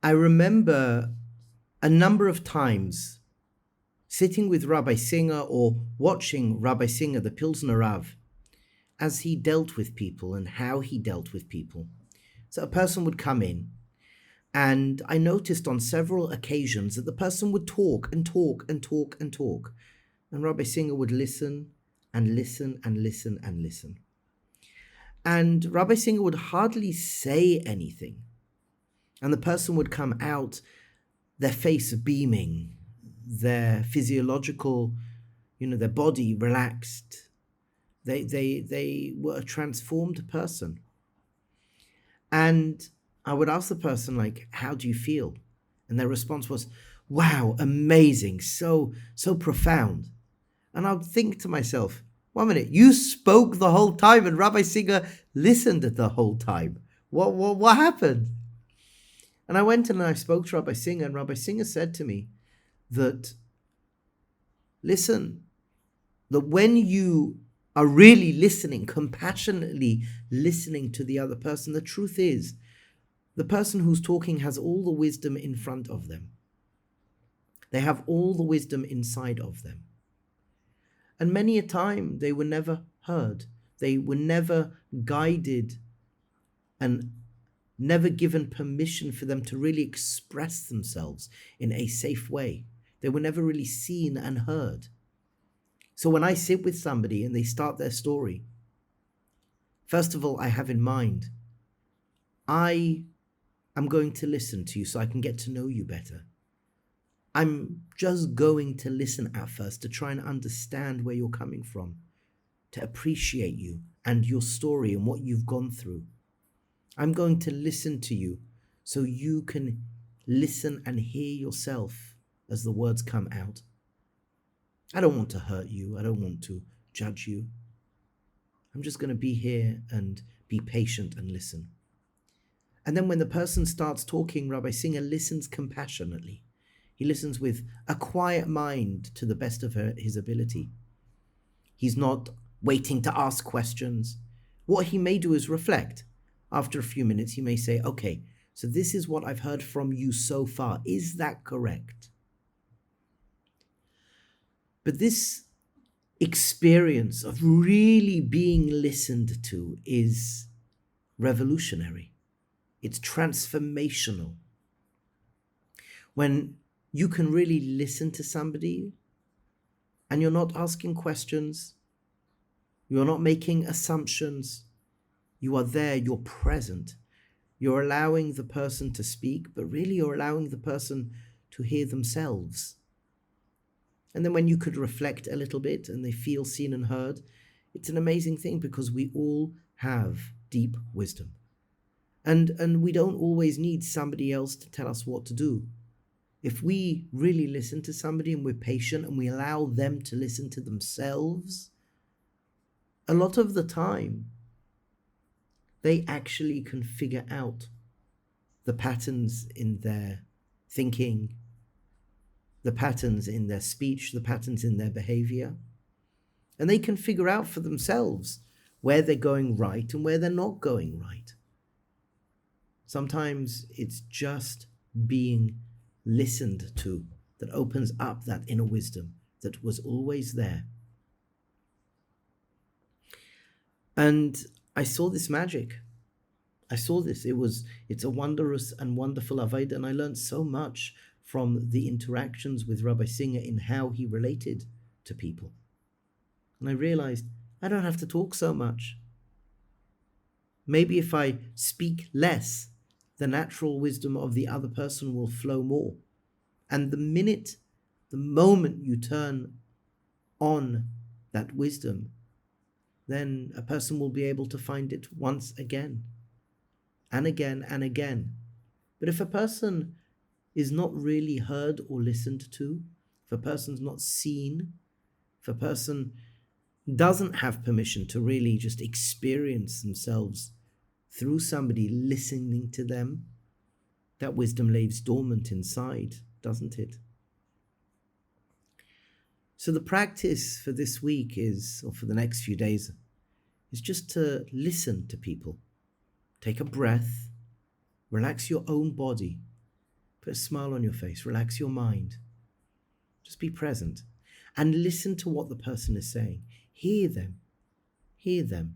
I remember a number of times sitting with Rabbi Singer or watching Rabbi Singer, the Pilzno Rav, as he dealt with people and how he dealt with people. So a person would come in, and I noticed on several occasions that the person would talk and talk and talk and talk. And Rabbi Singer would listen and listen and listen and listen. And Rabbi Singer would hardly say anything. And the person would come out, their face beaming, their physiological, their body relaxed. They were a transformed person. And I would ask the person, like, how do you feel? And their response was, wow, amazing, so profound. And I would think to myself, 1 minute, you spoke the whole time and Rabbi Singer listened the whole time. What happened? And I went and I spoke to Rabbi Singer, and Rabbi Singer said to me that, listen, that when you are really listening, compassionately listening to the other person, the truth is, the person who's talking has all the wisdom in front of them. They have all the wisdom inside of them. And many a time they were never heard. They were never guided and never given permission for them to really express themselves in a safe way. They were never really seen and heard. So when I sit with somebody and they start their story, first of all, I have in mind, I am going to listen to you so I can get to know you better. I'm just going to listen at first to try and understand where you're coming from, to appreciate you and your story and what you've gone through. I'm going to listen to you so you can listen and hear yourself as the words come out. I don't want to hurt you. I don't want to judge you. I'm just going to be here and be patient and listen. And then when the person starts talking, Rabbi Singer listens compassionately. He listens with a quiet mind to the best of his ability. He's not waiting to ask questions. What he may do is reflect. After a few minutes, he may say, okay, so this is what I've heard from you so far. Is that correct? But this experience of really being listened to is revolutionary. It's transformational. When you can really listen to somebody and you're not asking questions, you're not making assumptions, you are there, you're present. You're allowing the person to speak, but really you're allowing the person to hear themselves. And then when you could reflect a little bit and they feel seen and heard, it's an amazing thing because we all have deep wisdom. And we don't always need somebody else to tell us what to do. If we really listen to somebody and we're patient and we allow them to listen to themselves, a lot of the time, they actually can figure out the patterns in their thinking, the patterns in their speech, the patterns in their behavior. And they can figure out for themselves where they're going right and where they're not going right. Sometimes it's just being listened to that opens up that inner wisdom that was always there. And I saw this magic. I saw this. It's a wondrous and wonderful Avodah, and I learned so much from the interactions with Rabbi Singer in how he related to people. And I realized I don't have to talk so much. Maybe if I speak less, the natural wisdom of the other person will flow more. And the moment you turn on that wisdom, then a person will be able to find it once again, and again, and again. But if a person is not really heard or listened to, if a person's not seen, if a person doesn't have permission to really just experience themselves through somebody listening to them, that wisdom lays dormant inside, doesn't it? So the practice for this week or for the next few days, is just to listen to people. Take a breath, relax your own body, Put a smile on your face, relax your mind. Just be present and listen to what the person is saying. Hear them. Hear them.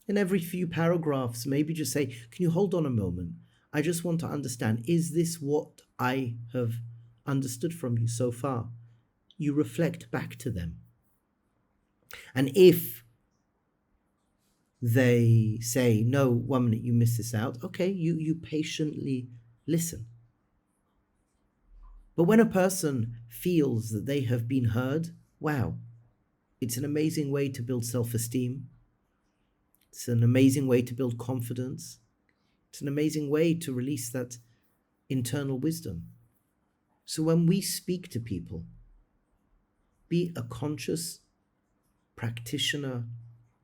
In every few paragraphs, maybe just say, can you hold on a moment? I just want to understand, is this what I have understood from you so far? You reflect back to them. And if they say, no, 1 minute, you missed this out, okay, you patiently listen. But when a person feels that they have been heard, wow, it's an amazing way to build self-esteem. It's an amazing way to build confidence. It's an amazing way to release that internal wisdom. So when we speak to people, be a conscious practitioner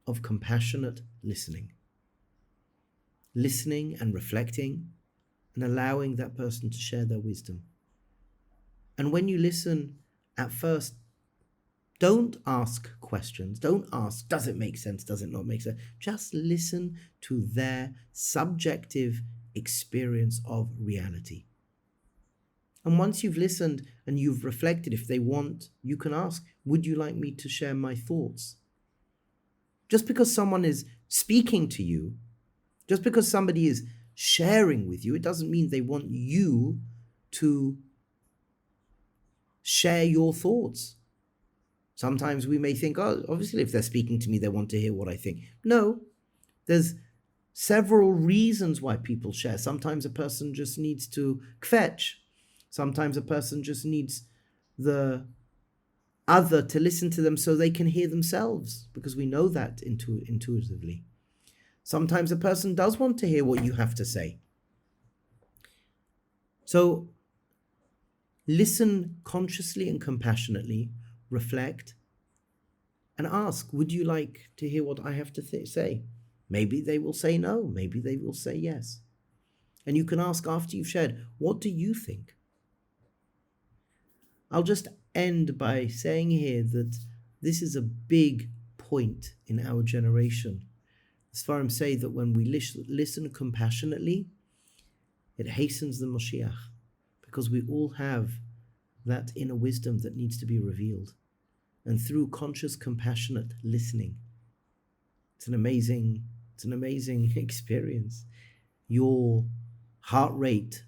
of compassionate listening. Listening and reflecting and allowing that person to share their wisdom. And when you listen, at first, don't ask questions. Don't ask, does it make sense? Does it not make sense? Just listen to their subjective experience of reality. And once you've listened and you've reflected, if they want, you can ask, would you like me to share my thoughts? Just because someone is speaking to you, just because somebody is sharing with you, it doesn't mean they want you to share your thoughts. Sometimes we may think, oh, obviously if they're speaking to me, they want to hear what I think. No, there's several reasons why people share. Sometimes a person just needs to kvetch. Sometimes a person just needs the other to listen to them so they can hear themselves, because we know that intuitively. Sometimes a person does want to hear what you have to say. So listen consciously and compassionately, reflect, and ask, would you like to hear what I have to say? Maybe they will say no, maybe they will say yes. And you can ask after you've shared, what do you think? I'll just end by saying here that this is a big point in our generation. As Sfarim say that when we listen compassionately, it hastens the Moshiach, because we all have that inner wisdom that needs to be revealed. And through conscious, compassionate listening, it's an amazing experience. Your heart rate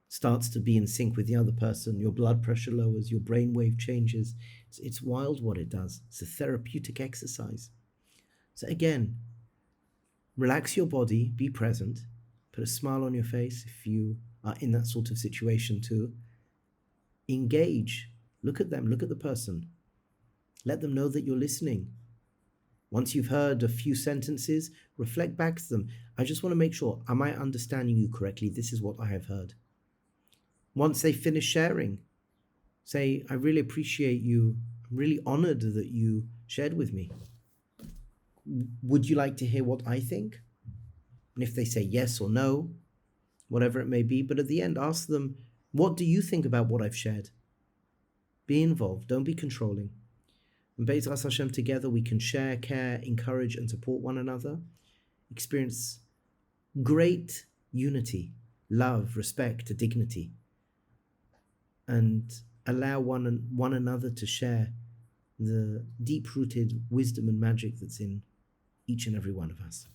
starts to be in sync with the other person, your blood pressure lowers, your brainwave changes. It's wild what it does. It's a therapeutic exercise. So again, relax your body, be present, put a smile on your face if you are in that sort of situation too. Engage, look at them, look at the person. Let them know that you're listening. Once you've heard a few sentences, reflect back to them. I just want to make sure, am I understanding you correctly? This is what I have heard. Once they finish sharing, say, I really appreciate you. I'm really honored that you shared with me. Would you like to hear what I think? And if they say yes or no, whatever it may be, but at the end, ask them, what do you think about what I've shared? Be involved, don't be controlling. And Be'ezras Hashem, together we can share, care, encourage, and support one another, experience great unity, love, respect, dignity, and allow one another to share the deep-rooted wisdom and magic that's in each and every one of us.